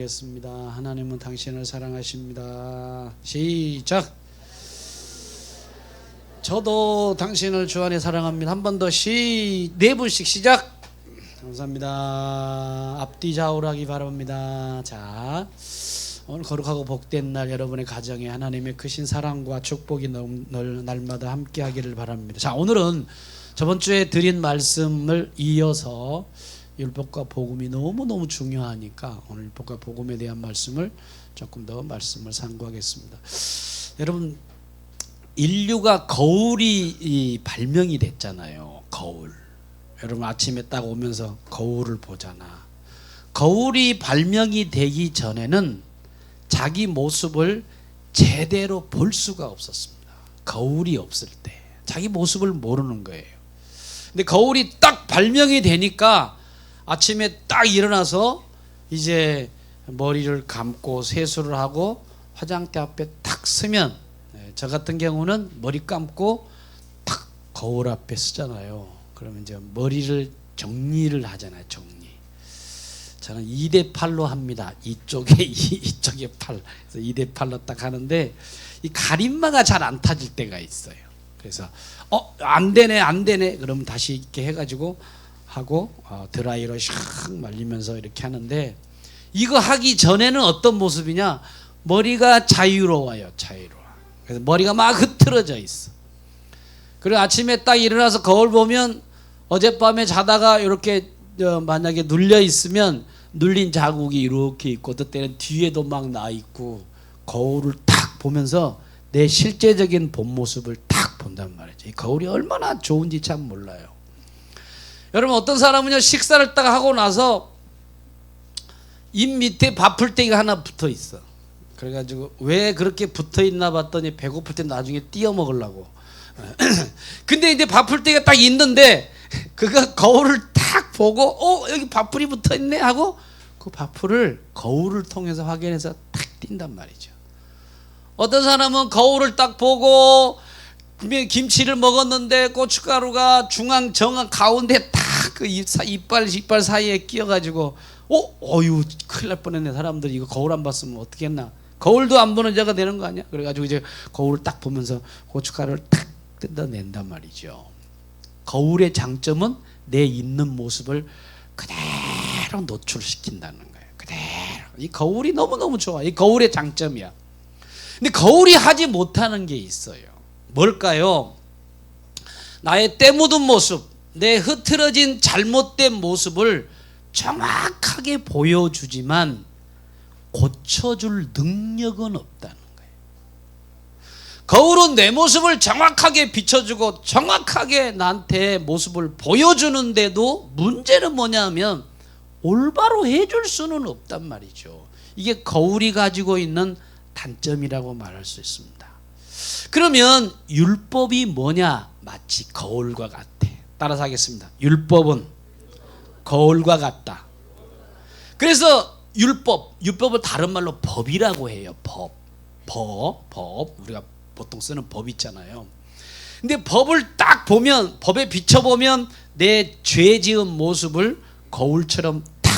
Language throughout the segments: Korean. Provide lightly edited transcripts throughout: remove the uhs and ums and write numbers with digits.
겠습니다. 하나님은 당신을 사랑하십니다. 시작. 저도 당신을 주 안에 사랑합니다. 한 번 더 네 분씩 시작. 감사합니다. 앞뒤 좌우하기 바랍니다. 자, 오늘 거룩하고 복된 날 여러분의 가정에 하나님의 크신 사랑과 축복이 날마다 함께 하기를 바랍니다. 자, 오늘은 저번 주에 드린 말씀을 이어서 율법과 복음이 너무너무 중요하니까 오늘 율법과 복음에 대한 말씀을 조금 더 말씀을 상고하겠습니다. 여러분, 인류가 거울이 발명이 됐잖아요. 거울. 여러분 아침에 딱 오면서 거울을 보잖아. 거울이 발명이 되기 전에는 자기 모습을 제대로 볼 수가 없었습니다. 거울이 없을 때 자기 모습을 모르는 거예요. 근데 거울이 딱 발명이 되니까 아침에 딱 일어나서 이제 머리를 감고 세수를 하고 화장대 앞에 딱 서면, 저 같은 경우는 머리 감고 딱 거울 앞에 서잖아요. 그러면 이제 머리를 정리를 하잖아요. 정리. 저는 2대8로 합니다. 이쪽에 8. 그래서 2대8로 딱 하는데 이 가림마가 잘 안 타질 때가 있어요. 그래서 안 되네. 그러면 다시 이렇게 해가지고 하고 드라이로 샥 말리면서 이렇게 하는데, 이거 하기 전에는 어떤 모습이냐? 머리가 자유로워요. 자유로워. 그래서 머리가 막 흐트러져 있어. 그리고 아침에 딱 일어나서 거울 보면 어젯밤에 자다가 이렇게 만약에 눌려 있으면 눌린 자국이 이렇게 있고, 어떨 때는 뒤에도 막 나 있고, 거울을 딱 보면서 내 실제적인 본 모습을 딱 본단 말이죠. 이 거울이 얼마나 좋은지 참 몰라요. 여러분, 어떤 사람은요, 식사를 딱 하고 나서 입 밑에 밥풀떼기가 하나 붙어 있어. 그래가지고 왜 그렇게 붙어 있나 봤더니 배고플 때 나중에 띄어 먹으려고. 근데 이제 밥풀떼기가 딱 있는데 그가 거울을 딱 보고 여기 밥풀이 붙어 있네 하고 그 밥풀을 거울을 통해서 확인해서 딱 띈단 말이죠. 어떤 사람은 거울을 딱 보고 김치를 먹었는데 고춧가루가 정한 가운데 딱 그 이빨 사이에 끼어가지고 어유 큰일 날 뻔했네. 사람들이 이거 거울 안 봤으면 어떻게 했나. 거울도 안 보는 자가 되는 거 아니야? 그래가지고 이제 거울을 딱 보면서 고춧가루를 딱 뜯어낸단 말이죠. 거울의 장점은 내 있는 모습을 그대로 노출시킨다는 거예요. 그대로. 이 거울이 너무너무 좋아. 이 거울의 장점이야. 근데 거울이 하지 못하는 게 있어요. 뭘까요? 나의 때 묻은 모습, 내 흐트러진 잘못된 모습을 정확하게 보여주지만 고쳐줄 능력은 없다는 거예요. 거울은 내 모습을 정확하게 비춰주고 정확하게 나한테 모습을 보여주는데도 문제는 뭐냐면 올바로 해줄 수는 없단 말이죠. 이게 거울이 가지고 있는 단점이라고 말할 수 있습니다. 그러면 율법이 뭐냐? 마치 거울과 같아. 따라서 하겠습니다. 율법은 거울과 같다. 그래서 율법을 다른 말로 법이라고 해요. 법. 우리가 보통 쓰는 법 있잖아요. 근데 법을 딱 보면, 법에 비춰보면 내 죄 지은 모습을 거울처럼 딱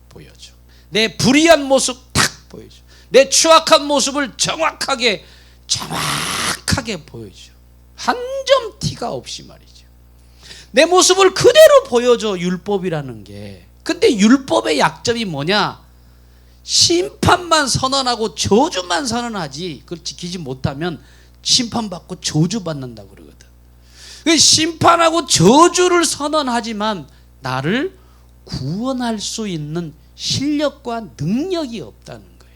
보여줘. 내 불의한 모습 딱 보여줘. 내 추악한 모습을 정확하게 보여줘. 한 점 티가 없이 말이죠. 내 모습을 그대로 보여줘, 율법이라는 게. 근데 율법의 약점이 뭐냐? 심판만 선언하고 저주만 선언하지 그걸 지키지 못하면 심판받고 저주받는다고 그러거든. 심판하고 저주를 선언하지만 나를 구원할 수 있는 실력과 능력이 없다는 거예요.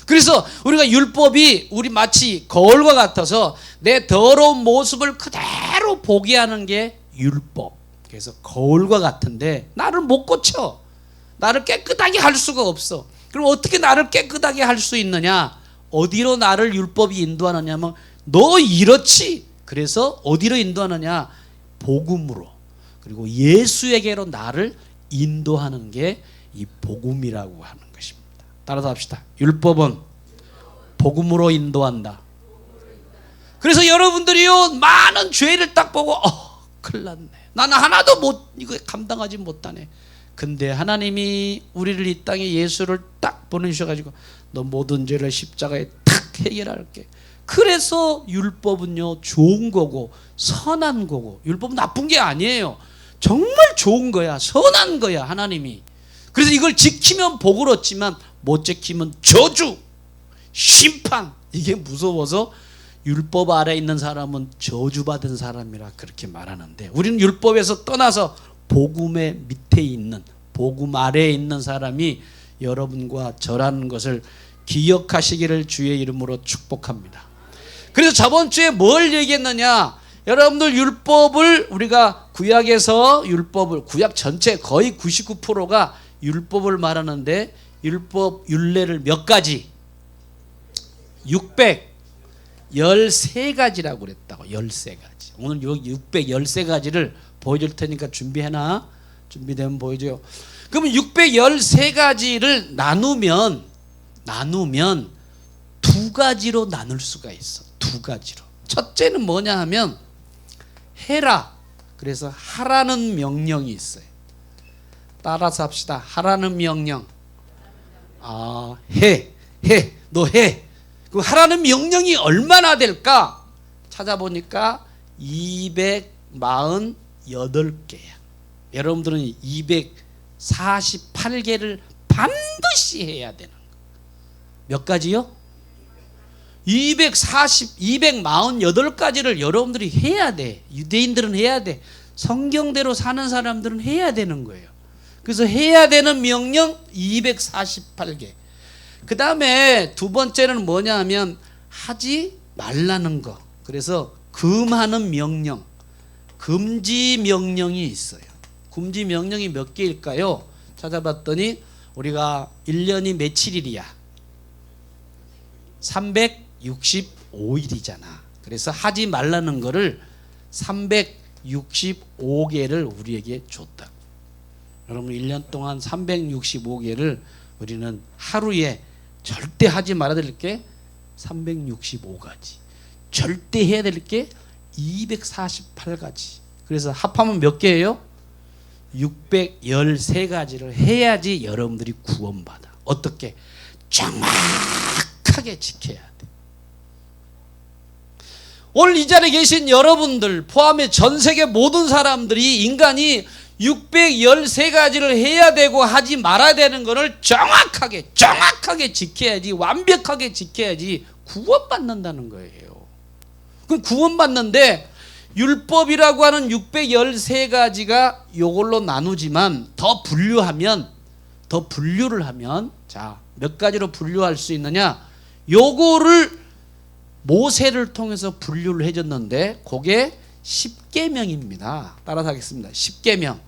그래서 우리가 율법이 우리 마치 거울과 같아서 내 더러운 모습을 그대로 보게 하는 게 율법. 그래서 거울과 같은데 나를 못 고쳐. 나를 깨끗하게 할 수가 없어. 그럼 어떻게 나를 깨끗하게 할 수 있느냐? 어디로 나를 율법이 인도하느냐 하면 너 이렇지. 그래서 어디로 인도하느냐? 복음으로. 그리고 예수에게로 나를 인도하는 게 이 복음이라고 하는 것입니다. 따라서 합시다. 율법은 복음으로 인도한다. 그래서 여러분들이요, 많은 죄를 딱 보고 큰일 났네. 나는 하나도 이거 감당하지 못하네. 근데 하나님이 우리를 이 땅에 예수를 딱 보내주셔가지고 너 모든 죄를 십자가에 탁 해결할게. 그래서 율법은요 좋은 거고 선한 거고, 율법은 나쁜 게 아니에요. 정말 좋은 거야, 선한 거야 하나님이. 그래서 이걸 지키면 복을 얻지만 못 지키면 저주, 심판. 이게 무서워서 율법 아래 있는 사람은 저주받은 사람이라 그렇게 말하는데, 우리는 율법에서 떠나서 복음의 밑에 있는, 복음 아래에 있는 사람이 여러분과 저라는 것을 기억하시기를 주의 이름으로 축복합니다. 그래서 저번 주에 뭘 얘기했느냐, 여러분들 율법을 우리가 구약에서 율법을, 구약 전체 거의 99%가 율법을 말하는데, 율법 율례를 몇 가지? 613가지라고 그랬다고. 13가지. 오늘 613가지를 보여줄 테니까 준비해놔. 준비되면 보여줘요. 그러면 613가지를 나누면 두 가지로 나눌 수가 있어. 두 가지로. 첫째는 뭐냐 하면 해라. 그래서 하라는 명령이 있어요. 따라서 합시다. 하라는 명령. 너 해. 그 하라는 명령이 얼마나 될까? 찾아보니까 248개야. 여러분들은 248개를 반드시 해야 되는 거. 몇 가지요? 248가지를 여러분들이 해야 돼. 유대인들은 해야 돼. 성경대로 사는 사람들은 해야 되는 거예요. 그래서 해야 되는 명령 248개. 그 다음에 두 번째는 뭐냐 하면 하지 말라는 거. 그래서 금하는 명령, 금지 명령이 있어요. 금지 명령이 몇 개일까요? 찾아봤더니 우리가 1년이 며칠이야? 365일이잖아. 그래서 하지 말라는 거를 365개를 우리에게 줬다. 여러분 1년 동안 365개를 우리는 하루에 절대 하지 말아야 될 게 365가지, 절대 해야 될 게 248가지. 그래서 합하면 몇 개예요? 613가지를 해야지 여러분들이 구원받아. 어떻게? 정확하게 지켜야 돼. 오늘 이 자리에 계신 여러분들 포함해 전 세계 모든 사람들이, 인간이 613가지를 해야 되고 하지 말아야 되는 것을 정확하게 지켜야지, 완벽하게 지켜야지 구원받는다는 거예요. 그럼 구원받는데 율법이라고 하는 613가지가 요걸로 나누지만 더 분류를 하면, 자, 몇 가지로 분류할 수 있느냐? 요거를 모세를 통해서 분류를 해줬는데 그게 10계명입니다. 따라서 하겠습니다. 10계명.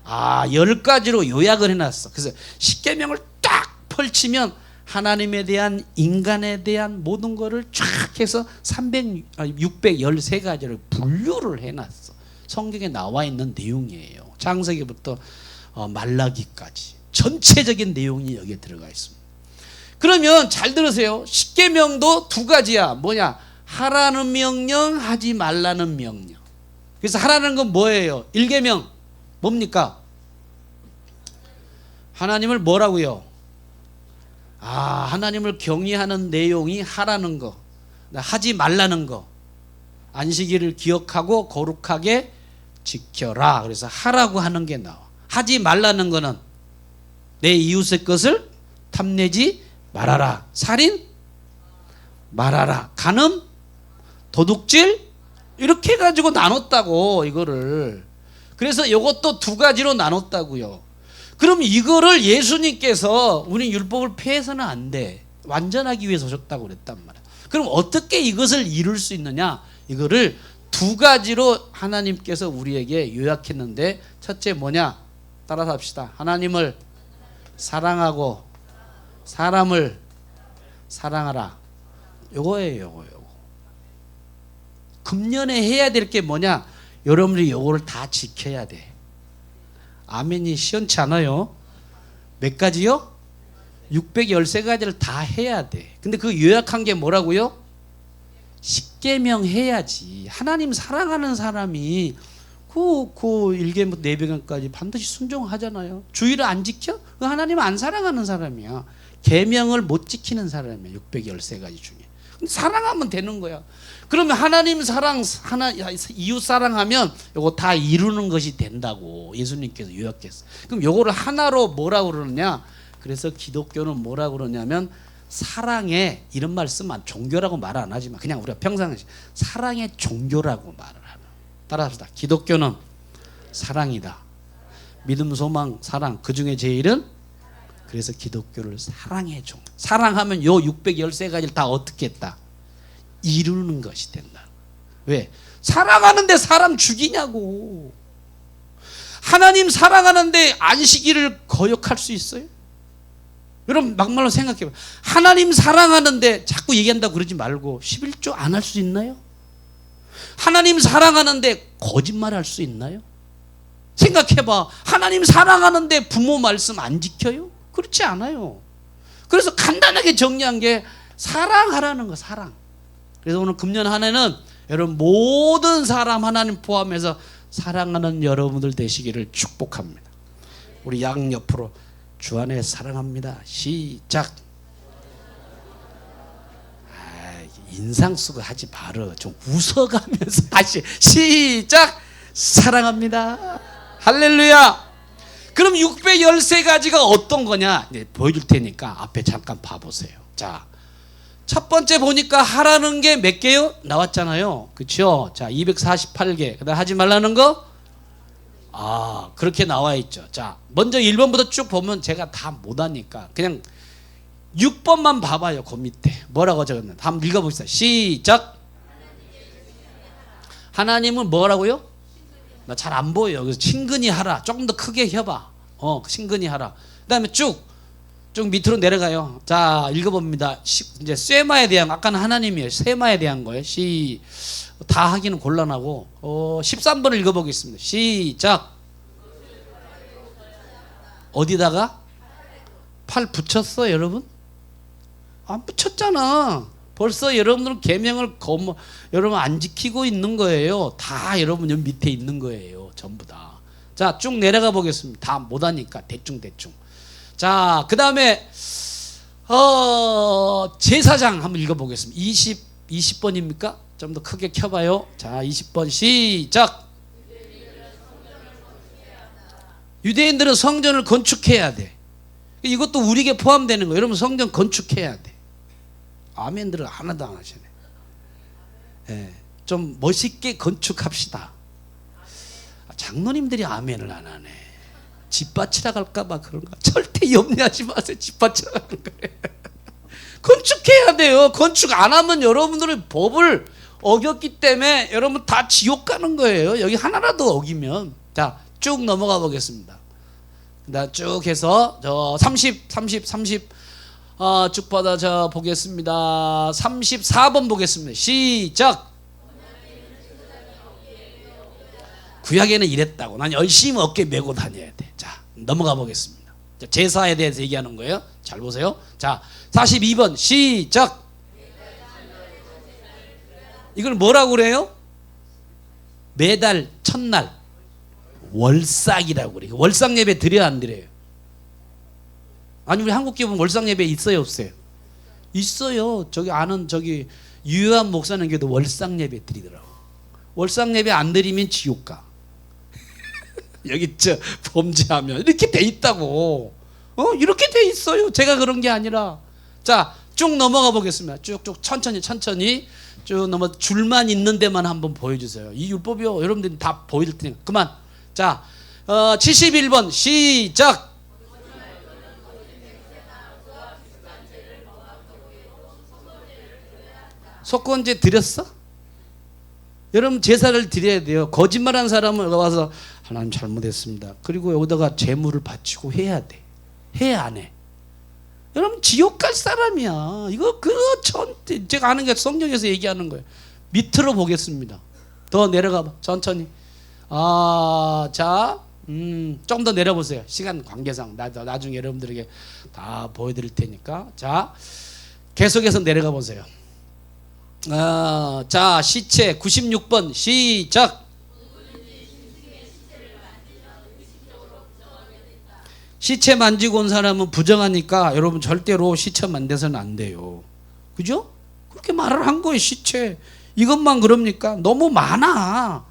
10가지로 요약을 해놨어. 그래서 10계명을 딱 펼치면 하나님에 대한, 인간에 대한 모든 거를 쫙 해서 613가지를 분류를 해놨어. 성경에 나와 있는 내용이에요. 창세기부터 말라기까지 전체적인 내용이 여기에 들어가 있습니다. 그러면 잘 들으세요. 10계명도 두 가지야. 뭐냐? 하라는 명령, 하지 말라는 명령. 그래서 하라는 건 뭐예요? 1계명 뭡니까? 하나님을 뭐라고요? 하나님을 경외하는 내용이 하라는 거, 하지 말라는 거. 안식일을 기억하고 거룩하게 지켜라. 그래서 하라고 하는 게 나와. 하지 말라는 거는 내 이웃의 것을 탐내지 말아라. 살인 말아라. 간음, 도둑질, 이렇게 해가지고 나눴다고, 이거를. 그래서 이것도 두 가지로 나눴다고요. 그럼 이거를 예수님께서 우리 율법을 폐해서는 안 돼. 완전하기 위해서 오셨다고 그랬단 말이야. 그럼 어떻게 이것을 이룰 수 있느냐? 이거를 두 가지로 하나님께서 우리에게 요약했는데, 첫째 뭐냐? 따라서 합시다. 하나님을 사랑하고 사람을 사랑하라. 요거예요, 요거. 금년에 해야 될 게 뭐냐? 여러분들이 요거를 다 지켜야 돼. 아멘이 시원치 않아요? 몇 가지요? 613가지를 다 해야 돼. 근데 그 요약한 게 뭐라고요? 10계명 해야지. 하나님 사랑하는 사람이 그 일계부터 내배경까지 반드시 순종하잖아요. 주의를 안 지켜? 하나님 안 사랑하는 사람이야. 계명을 못 지키는 사람이야. 613가지 중에. 근데 사랑하면 되는 거야. 그러면 하나님 사랑, 이웃 사랑하면 이거 다 이루는 것이 된다고 예수님께서 요약했어. 그럼 요거를 하나로 뭐라고 그러느냐? 그래서 기독교는 뭐라고 그러냐면 사랑의, 이런 말 쓰면 종교라고 말 안 하지만 그냥 우리가 평상시 사랑의 종교라고 말을 하는. 따라합시다. 기독교는 사랑이다. 믿음, 소망, 사랑, 그 중에 제일은, 그래서 기독교를 사랑의 종. 사랑하면 요 613가지를 다 어떻게 했다? 이루는 것이 된다. 왜? 사랑하는데 사람 죽이냐고. 하나님 사랑하는데 안식일을 거역할 수 있어요? 여러분 막말로 생각해봐. 하나님 사랑하는데 자꾸 얘기한다고 그러지 말고 11조 안 할 수 있나요? 하나님 사랑하는데 거짓말 할 수 있나요? 생각해봐. 하나님 사랑하는데 부모 말씀 안 지켜요? 그렇지 않아요. 그래서 간단하게 정리한 게 사랑하라는 거, 사랑. 그래서 오늘 금년 한 해는 여러분 모든 사람 하나님 포함해서 사랑하는 여러분들 되시기를 축복합니다. 우리 양 옆으로 주 안에 사랑합니다. 시작. 인상 쓰고 하지 말어. 좀 웃어가면서 다시 시작. 사랑합니다. 할렐루야. 그럼 613가지가 어떤 거냐? 이제 보여줄 테니까 앞에 잠깐 봐보세요. 자, 첫 번째 보니까 하라는 게 몇 개요? 나왔잖아요. 그렇죠? 자, 248개. 그다음 하지 말라는 거? 그렇게 나와 있죠. 자, 먼저 1번부터 쭉 보면 제가 다 못하니까 그냥 6번만 봐봐요. 그 밑에 뭐라고 적었나? 한번 읽어봅시다. 시작. 하나님은 뭐라고요? 나 잘 안 보여요. 그래서 친근히 하라. 조금 더 크게 해봐. 친근히 하라. 그 다음에 쭉 밑으로 내려가요. 자, 읽어봅니다. 이제 쇠마에 대한, 아까는 하나님이에요. 쇠마에 대한 거예요. 다 하기는 곤란하고 13번을 읽어보겠습니다. 시작. 어디다가? 팔 붙였어 여러분? 안 붙였잖아. 벌써 여러분들은 계명을 여러분 안 지키고 있는 거예요. 다 여러분 여기 밑에 있는 거예요. 전부 다. 자, 쭉 내려가 보겠습니다. 다 못하니까 대충. 자, 그 다음에 제사장 한번 읽어보겠습니다. 20번입니까? 좀 더 크게 켜봐요. 자, 20번 시작. 유대인들은 성전을 건축해야 돼. 이것도 우리에게 포함되는 거예요. 여러분 성전 건축해야 돼. 아멘들을 하나도 안 하시네. 좀 멋있게 건축합시다. 장로님들이 아멘을 안 하네. 집받치라 갈까봐 그런가. 절대 염려하지 마세요. 집받치라 가는 거예요. 건축해야 돼요. 건축 안 하면 여러분들의 법을 어겼기 때문에 여러분 다 지옥 가는 거예요. 여기 하나라도 어기면. 자, 쭉 넘어가 보겠습니다. 쭉 해서 30 쭉 받아 보겠습니다. 34번 보겠습니다. 시작. 구약에는 이랬다고. 난 열심히 어깨 메고 다녀야 돼. 자, 넘어가 보겠습니다. 자, 제사에 대해서 얘기하는 거예요. 잘 보세요. 자, 42번 시작. 이걸 뭐라고 그래요? 매달 첫날 월삭이라고 그래요. 월삭 예배 드려야 안 드려요? 아니, 우리 한국교회 보면 월삭 예배 있어요 없어요? 있어요. 저기 아는 유효한 목사님 교회도 월삭 예배 드리더라고. 월삭 예배 안 드리면 지옥 가. 여기 범죄하면 이렇게 돼 있다고. 이렇게 돼 있어요. 제가 그런 게 아니라. 자, 쭉 넘어가 보겠습니다. 쭉쭉 천천히 쭉 넘어. 줄만 있는 데만 한번 보여주세요. 이 율법이요. 여러분들이 다 보여줄 테니까 그만. 자, 71번 시작. 속건제 드렸어? 여러분 제사를 드려야 돼요. 거짓말한 사람은 와서 하나님 잘못했습니다. 그리고 여기다가 제물을 바치고 해야 돼. 해 안 해? 여러분 지옥 갈 사람이야. 이거 제가 아는 게 성경에서 얘기하는 거예요. 밑으로 보겠습니다. 더 내려가 봐. 천천히. 자, 좀 더 내려보세요. 시간 관계상 나중에 여러분들에게 다 보여드릴 테니까. 자, 계속해서 내려가 보세요. 자, 시체 96번 시작. 시체 만지고 온 사람은 부정하니까 여러분 절대로 시체 만져서는 안 돼요. 그죠? 그렇게 말을 한 거예요. 시체 이것만 그럽니까? 너무 많아.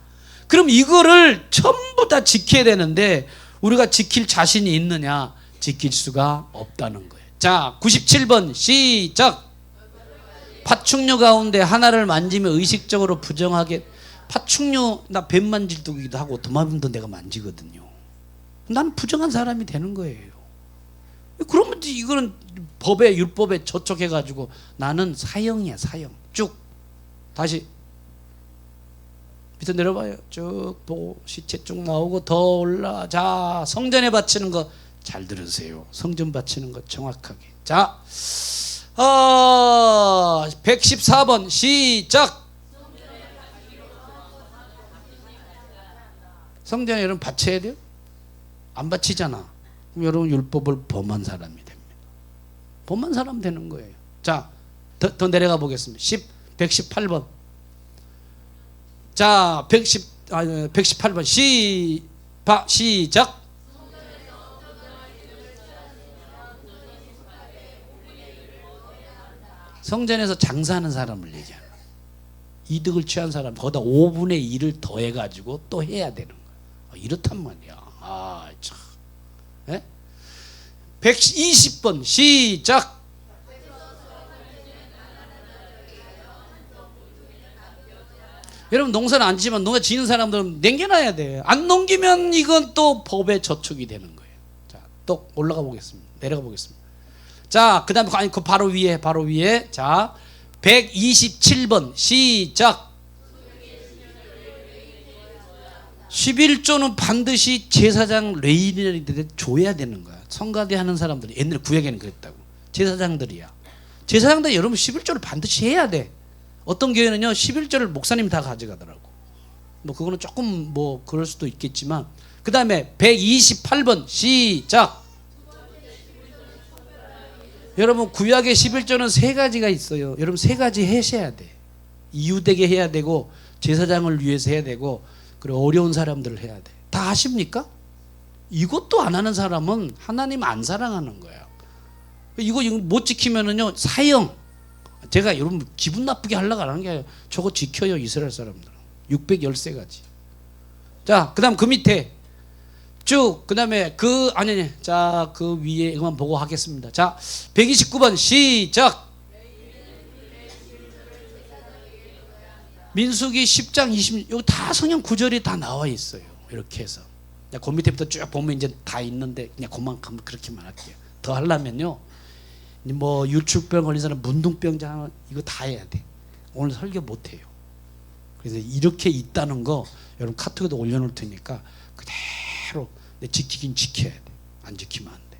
그럼 이거를 전부 다 지켜야 되는데 우리가 지킬 자신이 있느냐? 지킬 수가 없다는 거예요. 자, 97번 시작. 파충류 가운데 하나를 만지면 의식적으로 부정하게. 파충류 나 뱀 만질 때기도 하고 도마뱀도 내가 만지거든요. 난 부정한 사람이 되는 거예요. 그러면 이거는 법에 율법에 저촉해가지고 나는 사형이야. 사형. 쭉 다시 밑에 내려봐요. 쭉 보고 시체 쭉 나오고 더 올라. 자, 성전에 바치는 거 잘 들으세요. 성전 바치는 거 정확하게. 자, 114번 시작. 성전에 여러분 바쳐야 돼요? 안 바치잖아. 그럼 여러분 율법을 범한 사람이 됩니다. 범한 사람 되는 거예요. 자, 더 내려가 보겠습니다. 118번. 자, 118번 시작. 성전에서 장사하는 사람을 얘기하는 거예요. 이득을 취한 사람 거기다 5분의 1을 더해가지고 또 해야 되는 거예요. 이렇단 말이야. 아, 참. 예? 120번 시작. 여러분 농사를 안 지면 농사 지는 사람들은 남겨놔야 돼. 안 넘기면 이건 또 법에 저촉이 되는 거예요. 자, 또 올라가 보겠습니다. 내려가 보겠습니다. 자, 그 다음에 그 바로 위에 자 127번 시작. 11조는 반드시 제사장 레위인들한테 줘야 되는 거야. 성가대 하는 사람들이 옛날에 구약에는 그랬다고. 제사장들이야. 제사장들 여러분 11조를 반드시 해야 돼. 어떤 교회는요 11조를 목사님이 다 가져가더라고. 뭐 그거는 조금 뭐 그럴 수도 있겠지만 그 다음에 128번 시작. 여러분 구약의 11조는 세 가지가 있어요. 여러분 세 가지 하셔야 돼. 이웃에게 해야 되고 제사장을 위해서 해야 되고 그리고 어려운 사람들을 해야 돼. 다 하십니까? 이것도 안 하는 사람은 하나님 안 사랑하는 거야. 이거 못 지키면은요 사형. 제가 여러분 기분 나쁘게 하려고 안 하는 게 아니라 저거 지켜요 이스라엘 사람들은. 613가지. 자, 그다음 그 밑에 쭉 그다음에 자, 그 위에 그만 보고 하겠습니다. 자, 129번 시작. 민수기 10장 20 여기 다 성경 구절이 다 나와 있어요. 이렇게 해서 그 밑에부터 쭉 보면 이제 다 있는데 그냥 그만큼 그렇게만 할게요. 더 하려면요 뭐 유축병 걸린 사람 문둥병자 이거 다 해야 돼. 오늘 설교 못 해요. 그래서 이렇게 있다는 거 여러분 카톡에도 올려놓을 테니까 그대로 지키긴 지켜야 돼. 안 지키면 안 돼.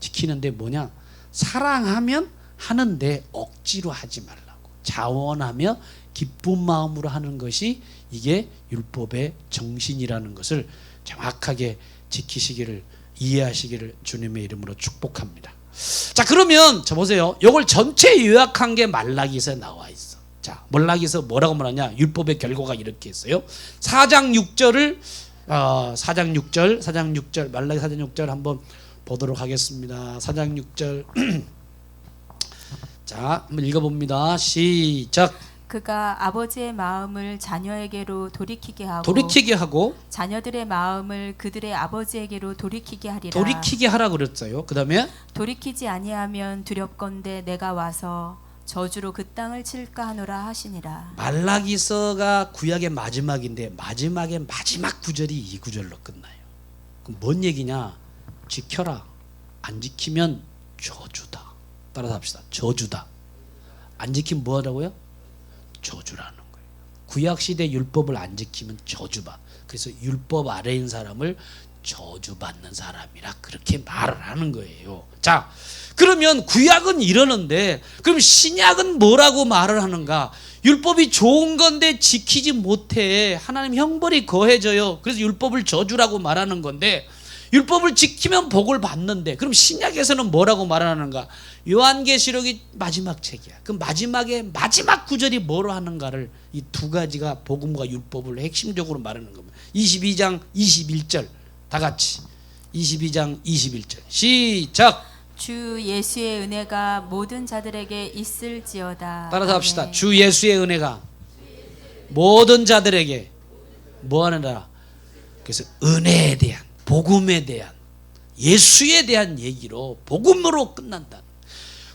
지키는데 뭐냐? 사랑하면 하는데 억지로 하지 말라고. 자원하며 기쁜 마음으로 하는 것이 이게 율법의 정신이라는 것을 정확하게 지키시기를 이해하시기를 주님의 이름으로 축복합니다. 자, 그러면 자 보세요. 이걸 전체 요약한 게 말라기서에 나와 있어. 자, 말라기서 뭐라고 말하냐? 율법의 결과가 이렇게 있어요. 4장 6절을 4장 6절 말라기 4장 6절 한번 보도록 하겠습니다. 4장 6절 자, 한번 읽어봅니다. 시작. 그가 아버지의 마음을 자녀에게로 돌이키게 하고 자녀들의 마음을 그들의 아버지에게로 돌이키게 하리라. 돌이키게 하라 그랬어요. 그 다음에 돌이키지 아니하면 두렵건대 내가 와서 저주로 그 땅을 칠까 하노라 하시니라. 말라기서가 구약의 마지막인데 마지막의 마지막 구절이 이 구절로 끝나요. 그럼 뭔 얘기냐? 지켜라. 안 지키면 저주다. 따라서 합시다. 저주다. 안 지키면 뭐 하라고요? 저주라는 거예요. 구약시대 율법을 안 지키면 저주받. 그래서 율법 아래인 사람을 저주받는 사람이라 그렇게 말을 하는 거예요. 자, 그러면 구약은 이러는데 그럼 신약은 뭐라고 말을 하는가? 율법이 좋은 건데 지키지 못해 하나님 형벌이 거해져요. 그래서 율법을 저주라고 말하는 건데 율법을 지키면 복을 받는데 그럼 신약에서는 뭐라고 말하는가? 요한계시록이 마지막 책이야. 그 마지막에 마지막 구절이 뭐로 하는가를 이 두 가지가 복음과 율법을 핵심적으로 말하는 겁니다. 22장 21절 다 같이 22장 21절 시작. 주 예수의 은혜가 모든 자들에게 있을지어다. 따라서 합시다. 아멘. 주 예수의 은혜가 모든 자들에게 뭐하느라. 그래서 은혜에 대한, 복음에 대한, 예수에 대한 얘기로 복음으로 끝난다.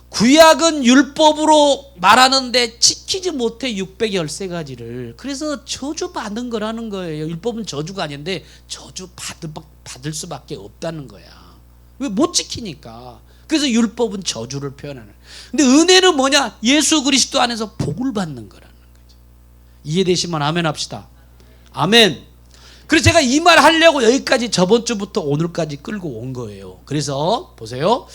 구약은 율법으로 말하는데 지키지 못해 613가지를. 그래서 저주받은 거라는 거예요. 율법은 저주가 아닌데 저주 받을 수밖에 없다는 거야. 왜? 못 지키니까. 그래서 율법은 저주를 표현하는. 근데 은혜는 뭐냐? 예수 그리스도 안에서 복을 받는 거라는 거죠. 이해되시면 아멘 합시다. 아멘. 그래서 제가 이 말 하려고 여기까지 저번 주부터 오늘까지 끌고 온 거예요. 그래서 보세요.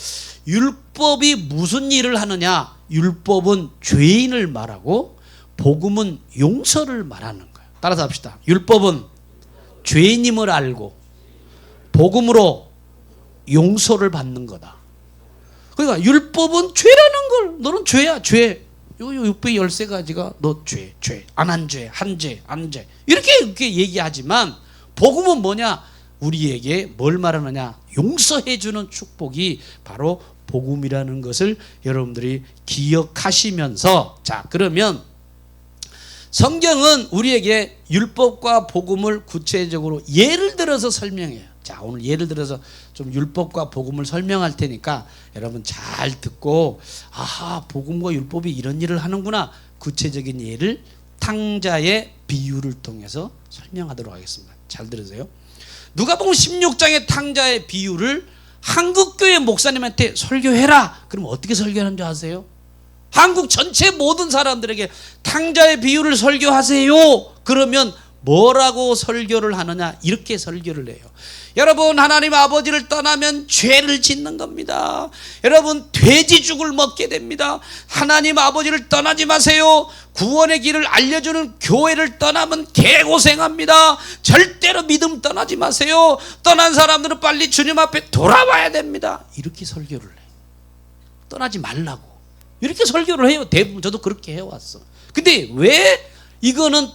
율법이 무슨 일을 하느냐? 율법은 죄인을 말하고 복음은 용서를 말하는 거예요. 따라서 합시다. 율법은 죄인임을 알고 복음으로 용서를 받는 거다. 그러니까 율법은 죄라는 걸, 너는 죄야, 죄. 요 613가지가 너 죄, 안 한 죄, 한 죄, 안 죄. 이렇게 얘기하지만 복음은 뭐냐? 우리에게 뭘 말하느냐? 용서해 주는 축복이 바로 복음이라는 것을 여러분들이 기억하시면서, 자, 그러면 성경은 우리에게 율법과 복음을 구체적으로 예를 들어서 설명해요. 자, 오늘 예를 들어서 좀 율법과 복음을 설명할 테니까 여러분 잘 듣고, 아하, 복음과 율법이 이런 일을 하는구나. 구체적인 예를 탕자의 비유를 통해서 설명하도록 하겠습니다. 잘 들으세요. 누가복음 16장의 탕자의 비유를 한국교회 목사님한테 설교해라. 그럼 어떻게 설교하는 줄 아세요? 한국 전체 모든 사람들에게 탕자의 비유를 설교하세요. 그러면 뭐라고 설교를 하느냐? 이렇게 설교를 해요. 여러분, 하나님 아버지를 떠나면 죄를 짓는 겁니다. 여러분, 돼지죽을 먹게 됩니다. 하나님 아버지를 떠나지 마세요. 구원의 길을 알려주는 교회를 떠나면 대고생합니다. 절대로 믿음 떠나지 마세요. 떠난 사람들은 빨리 주님 앞에 돌아와야 됩니다. 이렇게 설교를 해요. 떠나지 말라고 이렇게 설교를 해요. 대부분 저도 그렇게 해왔어. 근데 왜 이거는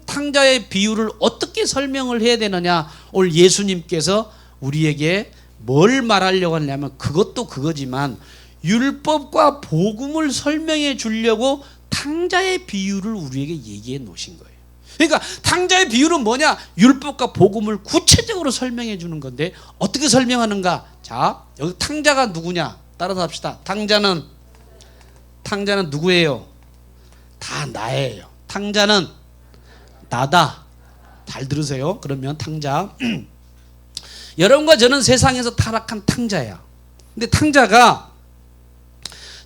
탕자의 비유를 어떻게 설명을 해야 되느냐? 오늘 예수님께서 우리에게 뭘 말하려고 하냐면 그것도 그거지만 율법과 복음을 설명해 주려고 탕자의 비유를 우리에게 얘기해 놓으신 거예요. 그러니까 탕자의 비유는 뭐냐? 율법과 복음을 구체적으로 설명해 주는 건데 어떻게 설명하는가? 자, 여기 탕자가 누구냐? 따라서 합시다. 탕자는 누구예요? 다 나예요. 탕자는 나다. 잘 들으세요. 그러면 탕자 여러분과 저는 세상에서 타락한 탕자야. 근데 탕자가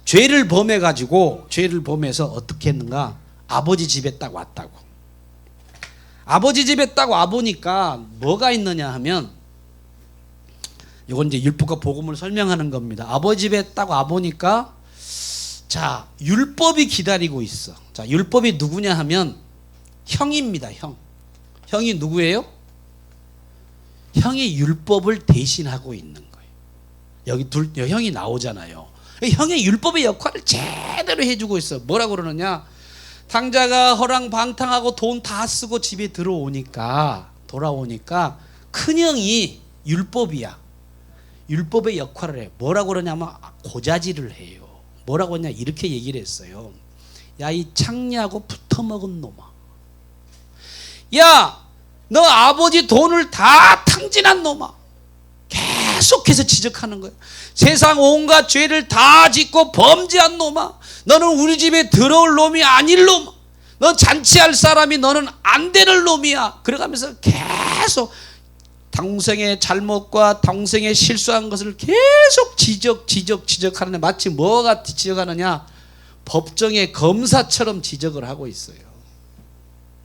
죄를 범해가지고 죄를 범해서 어떻게 했는가? 아버지 집에 딱 왔다고. 아버지 집에 딱 와보니까 뭐가 있느냐 하면 이건 이제 율법과 복음을 설명하는 겁니다. 아버지 집에 딱 와보니까 자, 율법이 기다리고 있어. 자, 율법이 누구냐 하면 형입니다. 형이 누구예요? 형이 율법을 대신하고 있는 거예요. 여기 형이 나오잖아요. 형의 율법의 역할을 제대로 해주고 있어. 뭐라고 그러느냐? 탕자가 허랑방탕하고 돈 다 쓰고 집에 돌아오니까 큰형이 율법이야. 율법의 역할을 해. 뭐라고 그러냐면 고자질을 해요. 뭐라고 했냐? 이렇게 얘기를 했어요. 야, 이 창녀하고 붙어먹은 놈아. 야, 너 아버지 돈을 다 탕진한 놈아. 계속해서 지적하는 거예요. 세상 온갖 죄를 다 짓고 범죄한 놈아. 너는 우리 집에 들어올 놈이 아닐 놈아. 넌 잔치할 사람이 너는 안 되는 놈이야. 그래가면서 계속 동생의 잘못과 동생의 실수한 것을 계속 지적하는데 마치 뭐가 지적하느냐? 법정의 검사처럼 지적을 하고 있어요.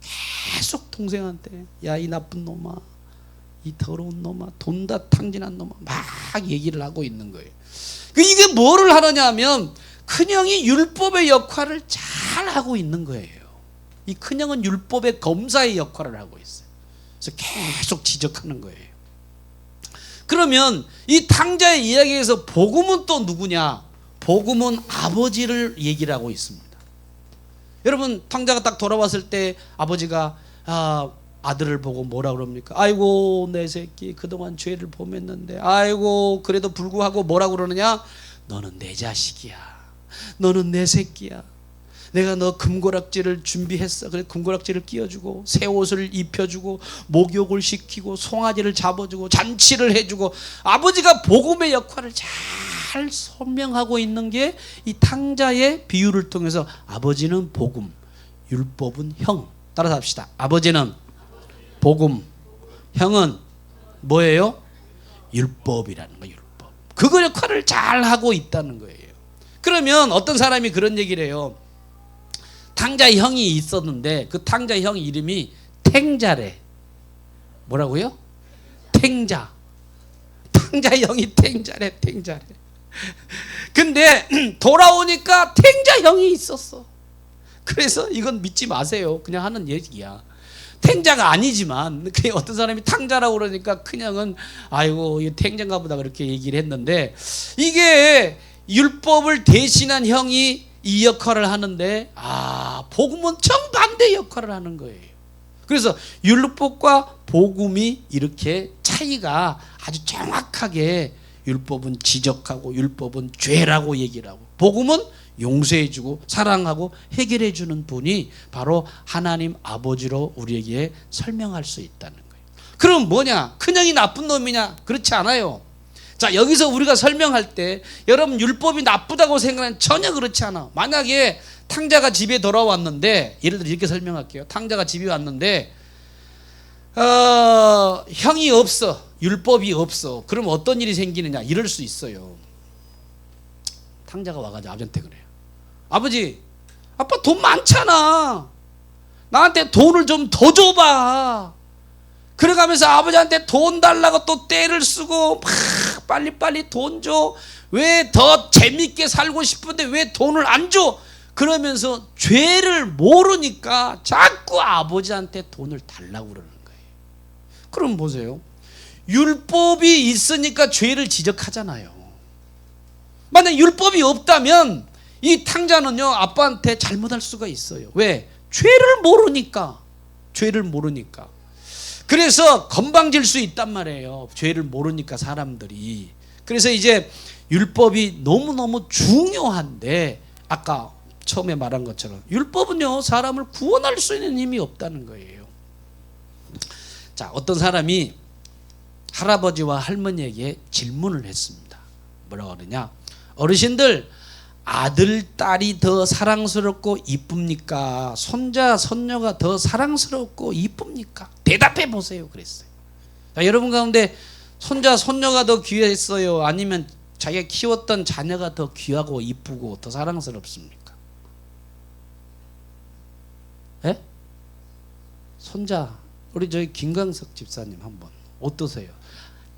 계속 동생한테 야, 이 나쁜 놈아, 이 더러운 놈아, 돈 다 탕진한 놈아 막 얘기를 하고 있는 거예요. 이게 뭐를 하느냐 하면 큰형이 율법의 역할을 잘 하고 있는 거예요. 이 큰형은 율법의 검사의 역할을 하고 있어요. 그래서 계속 지적하는 거예요. 그러면 이 탕자의 이야기에서 복음은 또 누구냐? 복음은 아버지를 얘기를 하고 있습니다. 여러분, 탕자가 딱 돌아왔을 때 아버지가 아들을 보고 뭐라 그럽니까? 아이고 내 새끼 그동안 죄를 범했는데 아이고 그래도 불구하고 뭐라 그러느냐? 너는 내 자식이야. 너는 내 새끼야. 내가 너 금고락지를 준비했어. 그래 금고락지를 끼워주고 새 옷을 입혀주고 목욕을 시키고 송아지를 잡아주고 잔치를 해주고 아버지가 복음의 역할을 잘 설명하고 있는 게 이 탕자의 비유를 통해서 아버지는 복음, 율법은 형. 따라서 합시다. 아버지는 복음, 형은 뭐예요? 율법이라는 거예요. 율법. 그 역할을 잘 하고 있다는 거예요. 그러면 어떤 사람이 그런 얘기를 해요. 탕자 형이 있었는데 그 탕자 형 이름이 탱자래. 뭐라고요? 탱자. 탕자 형이 탱자래. 탱자래. 근데 돌아오니까 탱자 형이 있었어. 그래서 이건 믿지 마세요. 그냥 하는 얘기야. 탱자가 아니지만 그냥 어떤 사람이 탕자라고 그러니까 그냥은 아이고 이 탱자인가 보다 그렇게 얘기를 했는데 이게 율법을 대신한 형이 이 역할을 하는데 복음은 정반대 역할을 하는 거예요. 그래서 율법과 복음이 이렇게 차이가 아주 정확하게 율법은 지적하고 율법은 죄라고 얘기를 하고 복음은 용서해주고 사랑하고 해결해주는 분이 바로 하나님 아버지로 우리에게 설명할 수 있다는 거예요. 그럼 뭐냐? 큰형이 나쁜 놈이냐? 그렇지 않아요. 자, 여기서 우리가 설명할 때 여러분 율법이 나쁘다고 생각하는 전혀 그렇지 않아. 만약에 탕자가 집에 돌아왔는데 예를 들어 이렇게 설명할게요. 탕자가 집에 왔는데 형이 없어. 율법이 없어. 그럼 어떤 일이 생기느냐? 이럴 수 있어요. 탕자가 와가지고 아버지한테 그래요. 아버지, 아빠 돈 많잖아. 나한테 돈을 좀 더 줘봐. 그래가면서 아버지한테 돈 달라고 또 떼를 쓰고 막 빨리빨리 돈 줘. 왜 더 재밌게 살고 싶은데 왜 돈을 안 줘? 그러면서 죄를 모르니까 자꾸 아버지한테 돈을 달라고 그러는 거예요. 그럼 보세요. 율법이 있으니까 죄를 지적하잖아요. 만약 율법이 없다면 이 탕자는요 아빠한테 잘못할 수가 있어요. 왜? 죄를 모르니까. 죄를 모르니까. 그래서 건방질 수 있단 말이에요. 죄를 모르니까 사람들이. 그래서 이제 율법이 너무너무 중요한데 아까 처음에 말한 것처럼 율법은요 사람을 구원할 수 있는 힘이 없다는 거예요. 자, 어떤 사람이 할아버지와 할머니에게 질문을 했습니다. 뭐라고 하느냐? 어르신들, 아들, 딸이 더 사랑스럽고 이쁩니까? 손자, 손녀가 더 사랑스럽고 이쁩니까? 대답해 보세요. 그랬어요. 자, 여러분 가운데 손자, 손녀가 더 귀했어요? 아니면 자기가 키웠던 자녀가 더 귀하고 이쁘고 더 사랑스럽습니까? 예? 손자, 우리 저희 김광석 집사님 한번 어떠세요?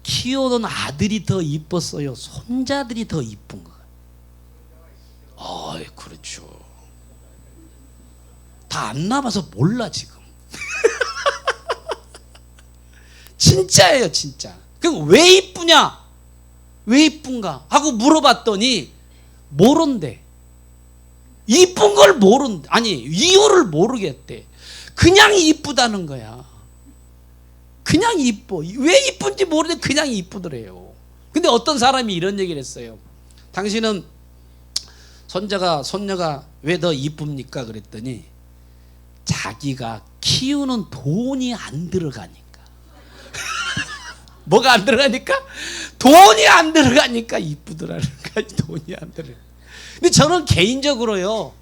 키우는 아들이 더 이뻤어요? 손자들이 더 이쁜 거예요? 그렇죠. 다 안 남아서 몰라 지금. 진짜예요, 진짜. 그럼 왜 이쁘냐? 왜 이쁜가? 하고 물어봤더니 모른대. 이쁜 걸 모른대. 아니, 이유를 모르겠대. 그냥 이쁘다는 거야. 그냥 이뻐. 왜 이쁜지 모르는데 그냥 이쁘더래요. 근데 어떤 사람이 이런 얘기를 했어요. 당신은 손자가 손녀가 왜 더 이쁩니까? 그랬더니 자기가 키우는 돈이 안 들어가니까. 뭐가 안 들어가니까? 돈이 안 들어가니까 이쁘더라는 거야. 돈이 안 들어가. 근데 저는 개인적으로요,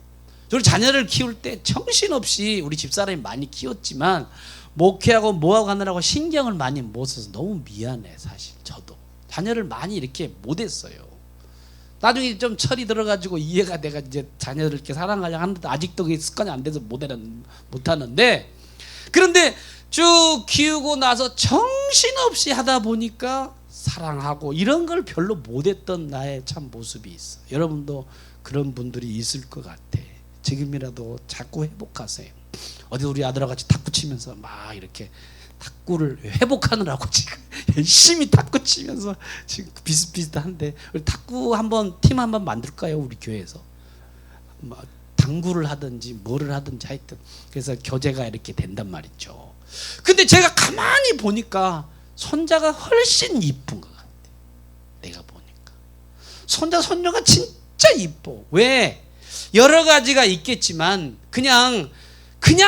저희 자녀를 키울 때 정신없이 우리 집사람이 많이 키웠지만 목회하고 뭐하고 하느라고 신경을 많이 못 써서 너무 미안해. 사실 저도 자녀를 많이 이렇게 못했어요. 나중에 좀 철이 들어가지고 이해가 내가 이제 자녀를 이렇게 사랑하려 하는데 아직도 그게 습관이 안 돼서 못하는데, 그런데 쭉 키우고 나서 정신없이 하다 보니까 사랑하고 이런 걸 별로 못했던 나의 참 모습이 있어. 여러분도 그런 분들이 있을 것 같아. 지금이라도 자꾸 회복하세요. 어디 우리 아들하고 같이 탁구 치면서 막 이렇게 탁구를 회복하느라고 지금 열심히 탁구 치면서 지금 비슷비슷한데 우리 탁구 한번 팀 한번 만들까요? 우리 교회에서 당구를 하든지 뭐를 하든지 하여튼 그래서 교제가 이렇게 된단 말이죠. 근데 제가 가만히 보니까 손자가 훨씬 이쁜 것 같아. 내가 보니까 손자 손녀가 진짜 이뻐. 왜? 여러 가지가 있겠지만 그냥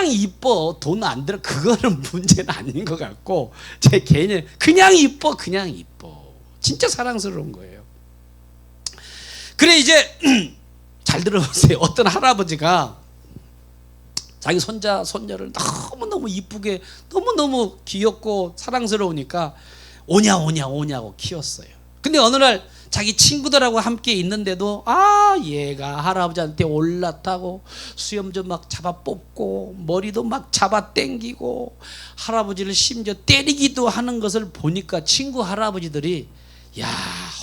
이뻐. 돈 안 들어 그거는 문제는 아닌 것 같고 제 개인은 그냥 이뻐. 진짜 사랑스러운 거예요. 그래 이제 잘 들어보세요. 어떤 할아버지가 자기 손자 손녀를 너무너무 이쁘게 너무너무 귀엽고 사랑스러우니까 오냐고 키웠어요. 근데 어느 날 자기 친구들하고 함께 있는데도 얘가 할아버지한테 올라타고 수염 좀 막 잡아 뽑고 머리도 막 잡아 당기고 할아버지를 심지어 때리기도 하는 것을 보니까 친구 할아버지들이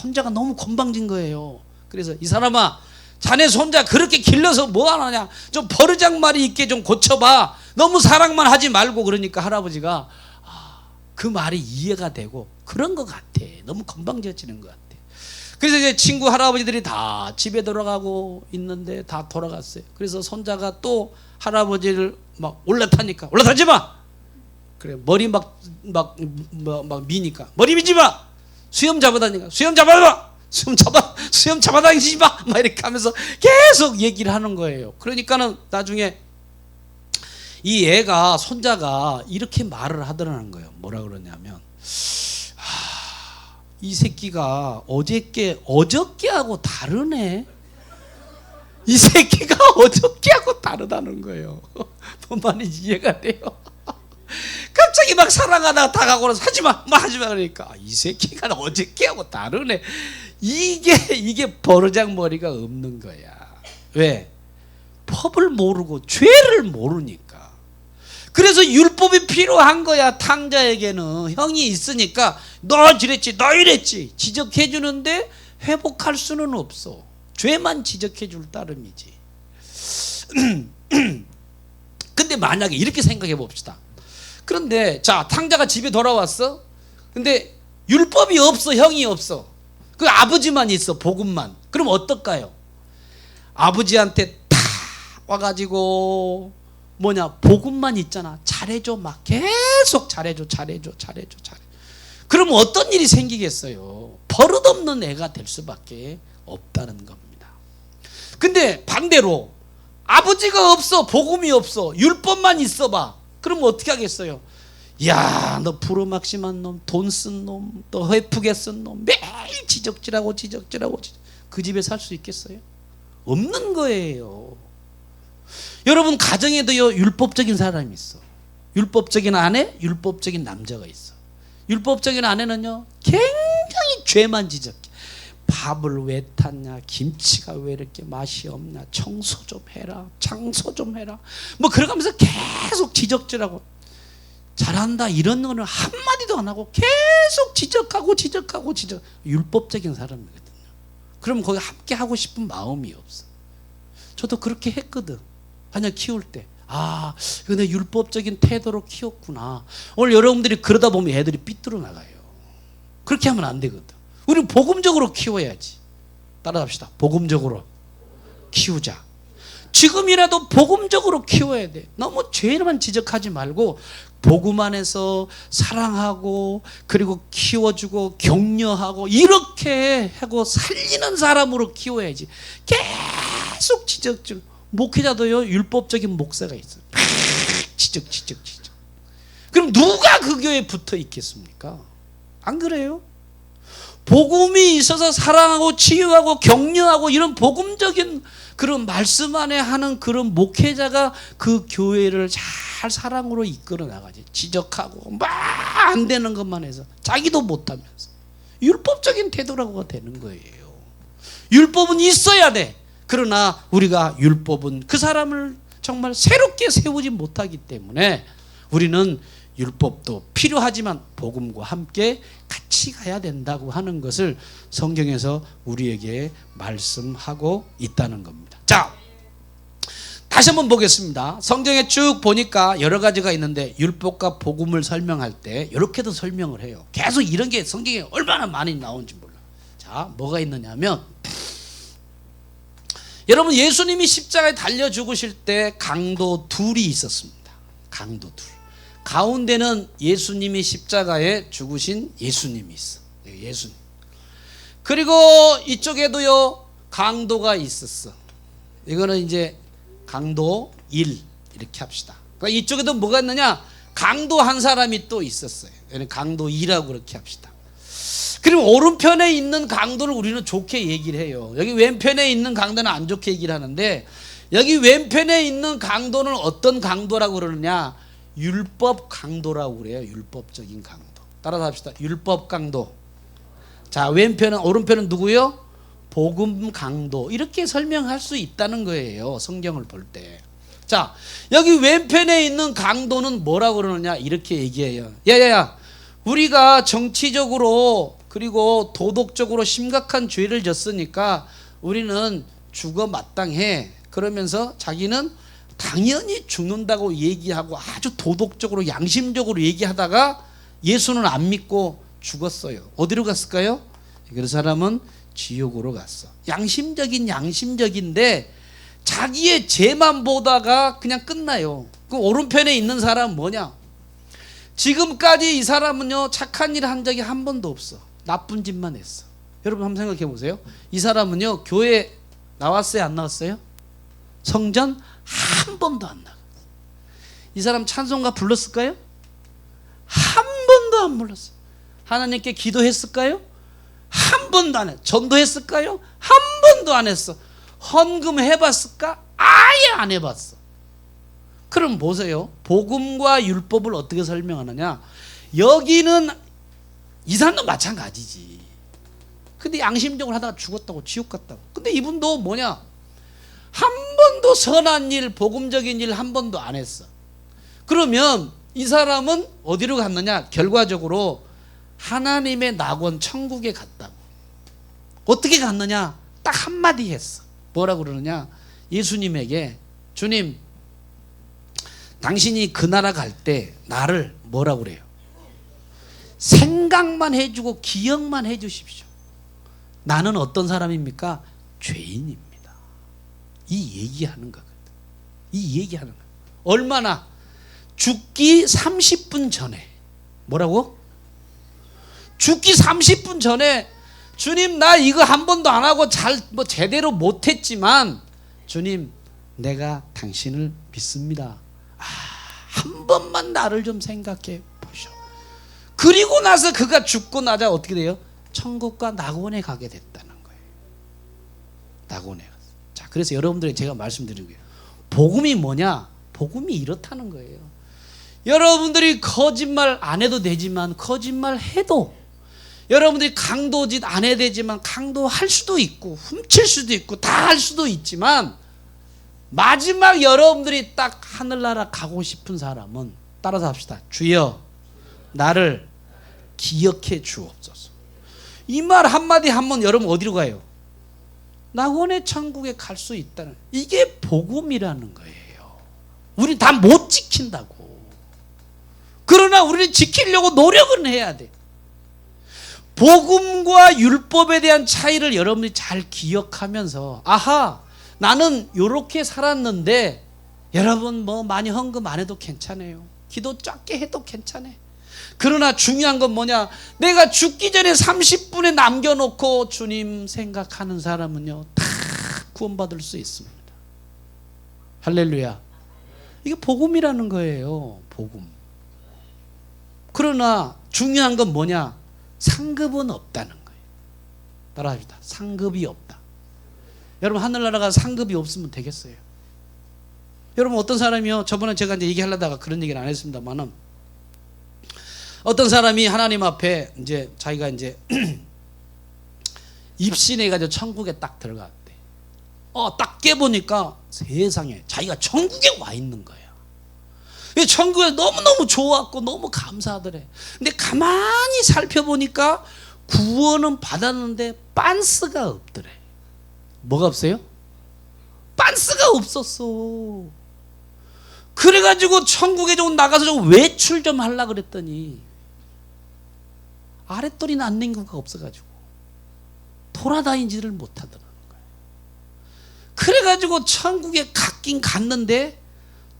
혼자가 너무 건방진 거예요. 그래서 이 사람아, 자네 손자 그렇게 길러서 뭐 하느냐, 좀 버르장머리 있게 좀 고쳐봐. 너무 사랑만 하지 말고. 그러니까 할아버지가 그 말이 이해가 되고 그런 것 같아. 너무 건방져지는 것 같아. 그래서 이제 친구 할아버지들이 다 집에 돌아가고 있는데 다 돌아갔어요. 그래서 손자가 또 할아버지를 막 올라타니까 올라타지 마. 그래 머리 막 미니까 머리 미지 마. 수염 잡아다니까 수염 잡아봐. 수염 잡아다니지 마. 막 이렇게 하면서 계속 얘기를 하는 거예요. 그러니까는 나중에 이 애가 손자가 이렇게 말을 하더라는 거예요. 뭐라 그러냐면 이 새끼가 어저께하고 다르네. 이 새끼가 어저께하고 다르다는 거예요. 뭔 말인지 이해가 돼요? 갑자기 막 사랑하다가 다가오면서 하지마 그러니까 이 새끼가 어저께하고 다르네. 이게 버르장머리가 없는 거야. 왜? 법을 모르고 죄를 모르니까. 그래서 율법이 필요한 거야. 탕자에게는 형이 있으니까 너 저랬지 너 이랬지 지적해 주는데 회복할 수는 없어. 죄만 지적해 줄 따름이지. 근데 만약에 이렇게 생각해 봅시다. 그런데 자, 탕자가 집에 돌아왔어. 근데 율법이 없어. 형이 없어. 그 아버지만 있어. 복음만. 그럼 어떨까요? 아버지한테 다 와가지고 복음만 있잖아. 잘해줘. 막 계속 잘해줘. 그러면 어떤 일이 생기겠어요? 버릇없는 애가 될 수밖에 없다는 겁니다. 근데 반대로 아버지가 없어. 복음이 없어. 율법만 있어봐. 그럼 어떻게 하겠어요? 야, 너 부르막심한 놈, 돈 쓴 놈, 또 회프게 쓴 놈, 매일 지적질하고 그 집에 살 수 있겠어요? 없는 거예요. 여러분 가정에도요 율법적인 사람이 있어. 율법적인 아내, 율법적인 남자가 있어. 율법적인 아내는요 굉장히 죄만 지적해. 밥을 왜 탔냐, 김치가 왜 이렇게 맛이 없냐, 청소 좀 해라, 장소 좀 해라, 뭐 그러면서 계속 지적질하고. 잘한다 이런 거는 한마디도 안 하고 계속 지적하고 율법적인 사람이거든요. 그럼 거기 함께 하고 싶은 마음이 없어. 저도 그렇게 했거든. 자녀 키울 때. 이거 내 율법적인 태도로 키웠구나. 오늘 여러분들이 그러다 보면 애들이 삐뚤어 나가요. 그렇게 하면 안 되거든. 우리는 복음적으로 키워야지. 따라합시다. 복음적으로 키우자. 지금이라도 복음적으로 키워야 돼. 너무 죄만 지적하지 말고 복음 안에서 사랑하고 그리고 키워주고 격려하고 이렇게 하고 살리는 사람으로 키워야지. 계속 지적질. 목회자도요 율법적인 목사가 있어요. 지적. 그럼 누가 그 교회에 붙어 있겠습니까? 안 그래요? 복음이 있어서 사랑하고 치유하고 격려하고 이런 복음적인 그런 말씀 안에 하는 그런 목회자가 그 교회를 잘 사랑으로 이끌어 나가지. 지적하고 막 안 되는 것만 해서 자기도 못하면서 율법적인 태도라고가 되는 거예요. 율법은 있어야 돼. 그러나 우리가 율법은 그 사람을 정말 새롭게 세우지 못하기 때문에 우리는 율법도 필요하지만 복음과 함께 같이 가야 된다고 하는 것을 성경에서 우리에게 말씀하고 있다는 겁니다. 자, 다시 한번 보겠습니다. 성경에 쭉 보니까 여러 가지가 있는데 율법과 복음을 설명할 때 이렇게도 설명을 해요. 계속 이런 게 성경에 얼마나 많이 나오는지 몰라. 자, 뭐가 있느냐면 여러분 예수님이 십자가에 달려 죽으실 때 강도 둘이 있었습니다. 강도 둘. 가운데는 예수님이 십자가에 죽으신 예수님이 있어. 예수님. 그리고 이쪽에도요 강도가 있었어. 이거는 이제 강도 1 이렇게 합시다. 그러니까 이쪽에도 뭐가 있느냐? 강도 한 사람이 또 있었어요. 강도 2라고 그렇게 합시다. 그리고 오른편에 있는 강도를 우리는 좋게 얘기를 해요. 여기 왼편에 있는 강도는 안 좋게 얘기를 하는데, 여기 왼편에 있는 강도는 어떤 강도라고 그러느냐? 율법 강도라고 그래요. 율법적인 강도. 따라서 합시다. 율법 강도. 자, 왼편은, 오른편은 누구요? 복음 강도. 이렇게 설명할 수 있다는 거예요. 성경을 볼 때. 자, 여기 왼편에 있는 강도는 뭐라고 그러느냐? 이렇게 얘기해요. 야야야, 우리가 정치적으로 그리고 도덕적으로 심각한 죄를 졌으니까 우리는 죽어 마땅해. 그러면서 자기는 당연히 죽는다고 얘기하고 아주 도덕적으로 양심적으로 얘기하다가 예수는 안 믿고 죽었어요. 어디로 갔을까요? 그 사람은 지옥으로 갔어. 양심적인데 자기의 죄만 보다가 그냥 끝나요. 그 오른편에 있는 사람은 뭐냐? 지금까지 이 사람은요 착한 일을 한 적이 한 번도 없어. 나쁜 짓만 했어. 여러분 한번 생각해 보세요. 이 사람은요 교회 나왔어요, 안 나왔어요? 성전 한 번도 안 나가. 이 사람 찬송가 불렀을까요? 한 번도 안 불렀어요. 하나님께 기도했을까요? 한 번도 안 했어. 전도했을까요? 한 번도 안 했어. 헌금 해봤을까? 아예 안 해봤어. 그럼 보세요. 복음과 율법을 어떻게 설명하느냐? 여기는 이 사람도 마찬가지지. 근데 양심적으로 하다가 죽었다고, 지옥 갔다고. 근데 이분도 뭐냐? 한 번도 선한 일, 복음적인 일 한 번도 안 했어. 그러면 이 사람은 어디로 갔느냐? 결과적으로 하나님의 낙원 천국에 갔다고. 어떻게 갔느냐? 딱 한마디 했어. 뭐라고 그러느냐? 예수님에게, 주님, 당신이 그 나라 갈 때 나를 뭐라고 그래요? 생각만 해주고 기억만 해주십시오. 나는 어떤 사람입니까? 죄인입니다. 이 얘기하는 거거든. 이 얘기하는 거야. 얼마나? 죽기 30분 전에. 뭐라고? 죽기 30분 전에, 주님 나 이거 한 번도 안 하고 제대로 못했지만 주님 내가 당신을 믿습니다. 한 번만 나를 좀 생각해 보셔. 그리고 나서 그가 죽고 나자 어떻게 돼요? 천국과 낙원에 가게 됐다는 거예요. 낙원에 갔어. 자, 그래서 여러분들에게 제가 말씀드리는 거예요. 복음이 뭐냐? 복음이 이렇다는 거예요. 여러분들이 거짓말 안 해도 되지만 거짓말 해도, 여러분들이 강도짓 안 해야 되지만 강도할 수도 있고 훔칠 수도 있고 다 할 수도 있지만, 마지막 여러분들이 딱 하늘나라 가고 싶은 사람은, 따라서 합시다. 주여 나를 기억해 주옵소서. 이 말 한마디 하면 여러분 어디로 가요? 낙원의 천국에 갈 수 있다는, 이게 복음이라는 거예요. 우리 다 못 지킨다고. 그러나 우리는 지키려고 노력은 해야 돼. 복음과 율법에 대한 차이를 여러분들이 잘 기억하면서, 아하, 나는 이렇게 살았는데 여러분 뭐 많이 헌금 안 해도 괜찮아요. 기도 작게 해도 괜찮아. 그러나 중요한 건 뭐냐? 내가 죽기 전에 30분에 남겨놓고 주님 생각하는 사람은요 다 구원받을 수 있습니다. 할렐루야. 이게 복음이라는 거예요. 복음. 그러나 중요한 건 뭐냐? 상급은 없다는 거예요. 따라합시다. 상급이 없다. 여러분 하늘나라가 상급이 없으면 되겠어요? 여러분 어떤 사람이요, 저번에 제가 이제 얘기하려다가 그런 얘기를 안 했습니다만은, 어떤 사람이 하나님 앞에 이제 자기가 이제 입신해가지고 천국에 딱 들어갔대. 딱 깨보니까 세상에 자기가 천국에 와 있는 거야. 천국에 너무너무 좋았고 너무 감사하더래. 근데 가만히 살펴보니까 구원은 받았는데 빤스가 없더래. 뭐가 없어요? 빤스가 없었어. 그래가지고 천국에 좀 나가서 좀 외출 좀 하려고 그랬더니 아랫도리는 안냉구가 없어가지고 돌아다니지를 못하더라는 거예요. 그래가지고 천국에 갔긴 갔는데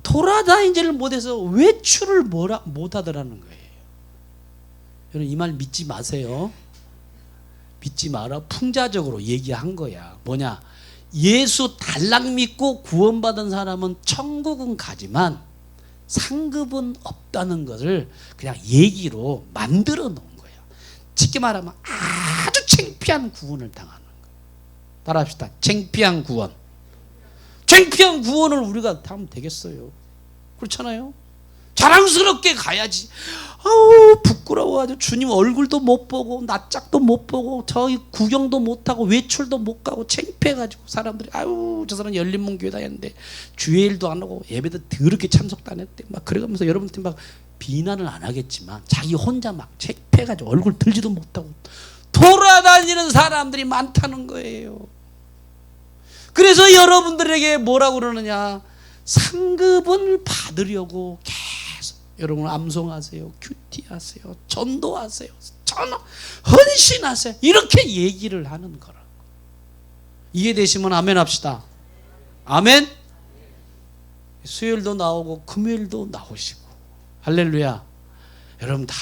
돌아다니지를 못해서 외출을 못하더라는 거예요. 여러분 이 말 믿지 마세요. 믿지 마라. 풍자적으로 얘기한 거야. 뭐냐? 예수 달랑 믿고 구원받은 사람은 천국은 가지만 상급은 없다는 것을 그냥 얘기로 만들어 놓은 거예요. 쉽게 말하면 아주 창피한 구원을 당하는 거예요. 따라합시다. 창피한 구원. 창피한 구원을 우리가 하면 되겠어요? 그렇잖아요? 자랑스럽게 가야지. 아우 부끄러워가지고 주님 얼굴도 못 보고 낯짝도 못 보고 저기 구경도 못하고 외출도 못 가고 창피해가지고 사람들이 아유 저 사람 열린문교회다 했는데 주일도 안 하고 예배도 더럽게 참석도 안 했대 막 그래가면서 여러분한테 막 비난을 안 하겠지만 자기 혼자 막 창피해가지고 얼굴 들지도 못하고 돌아다니는 사람들이 많다는 거예요. 그래서 여러분들에게 뭐라고 그러느냐? 상급을 받으려고 계속 여러분 암송하세요, 큐티하세요, 전도하세요, 헌신하세요 이렇게 얘기를 하는 거라고. 이해되시면 아멘 합시다. 아멘. 수요일도 나오고 금요일도 나오시고 할렐루야. 여러분 다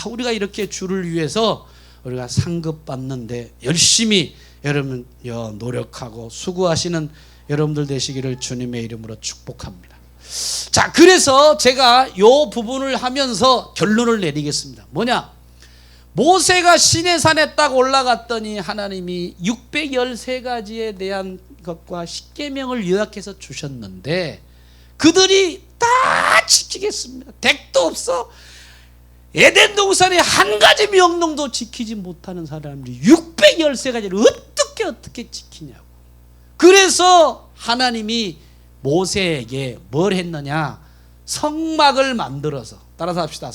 우리가 이렇게 주를 위해서 우리가 상급 받는데 열심히 여러분 노력하고 수고하시는 여러분들 되시기를 주님의 이름으로 축복합니다. 자, 그래서 제가 이 부분을 하면서 결론을 내리겠습니다. 뭐냐? 모세가 시내산에 딱 올라갔더니 하나님이 613가지에 대한 것과 십계명을 요약해서 주셨는데 그들이 다 지키겠습니다. 택도 없어. 에덴 동산의 한 가지 명령도 지키지 못하는 사람들이 613가지를 어떻게 지키냐고. 그래서 하나님이 모세에게 뭘 했느냐? 성막을 만들어서, 따라서 합시다.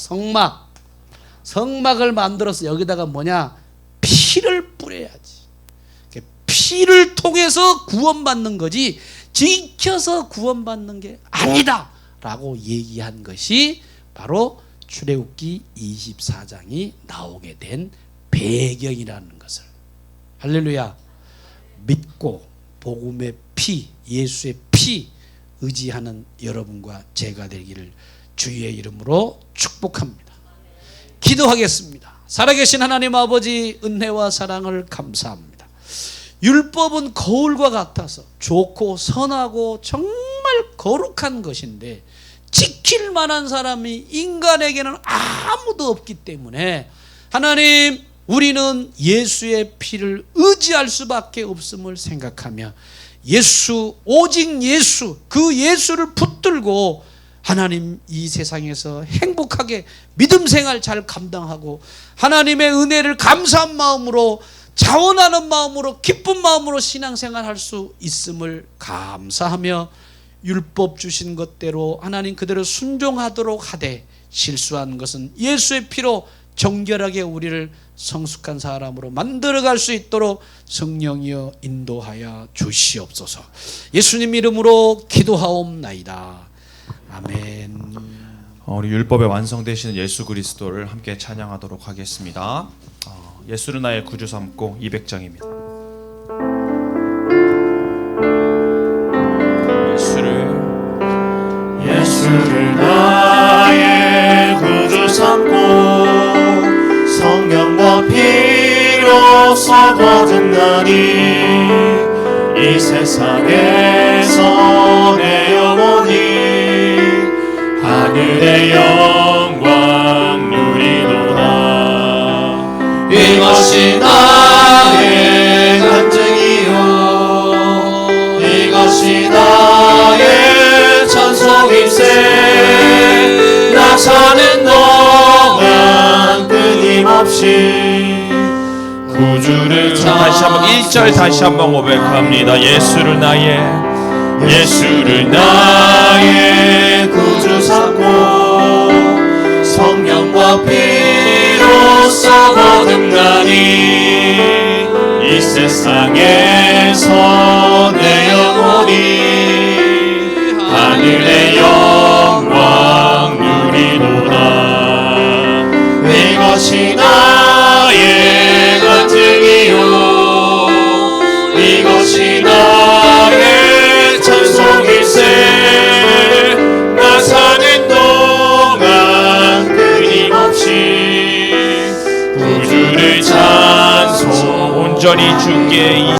성막을 만들어서 여기다가 뭐냐? 피를 뿌려야지. 피를 통해서 구원받는 거지 지켜서 구원받는 게 아니다 라고 얘기한 것이 바로 출애굽기 24장이 나오게 된 배경이라는 것을, 할렐루야, 믿고 복음의 피, 예수의 피 의지하는 여러분과 제가 되기를 주의 이름으로 축복합니다. 기도하겠습니다. 살아계신 하나님 아버지, 은혜와 사랑을 감사합니다. 율법은 거울과 같아서 좋고 선하고 정말 거룩한 것인데 지킬 만한 사람이 인간에게는 아무도 없기 때문에 하나님, 우리는 예수의 피를 의지할 수밖에 없음을 생각하며 오직 예수, 그 예수를 붙들고 하나님 이 세상에서 행복하게 믿음 생활 잘 감당하고 하나님의 은혜를 감사한 마음으로, 자원하는 마음으로, 기쁜 마음으로 신앙생활 할 수 있음을 감사하며 율법 주신 것대로 하나님 그대로 순종하도록 하되 실수한 것은 예수의 피로 정결하게 우리를 성숙한 사람으로 만들어갈 수 있도록 성령이여 인도하여 주시옵소서. 예수님 이름으로 기도하옵나이다. 아멘. 우리 율법의 완성되시는 예수 그리스도를 함께 찬양하도록 하겠습니다. 예수를 나의 구주 삼고 200장입니다. 예수를 나의 구주 삼고 성령과 피로써 거듭나니 이 세상에서 내 영혼이 하늘의 영광 누리도다. 이것이 나의 간증이요, 이것이 나의 찬송일세. 나 사는 동안 끊임없이 구주를 다시 한번 1절 다시 한번 고백합니다. 예수를 나의 구주 삼고 성령과 피로써 거듭나니 이 세상에서 내 영혼이 하늘의 영광 누리도다. 이것이 나의 간증이요, 이것이 나의 영원히 주께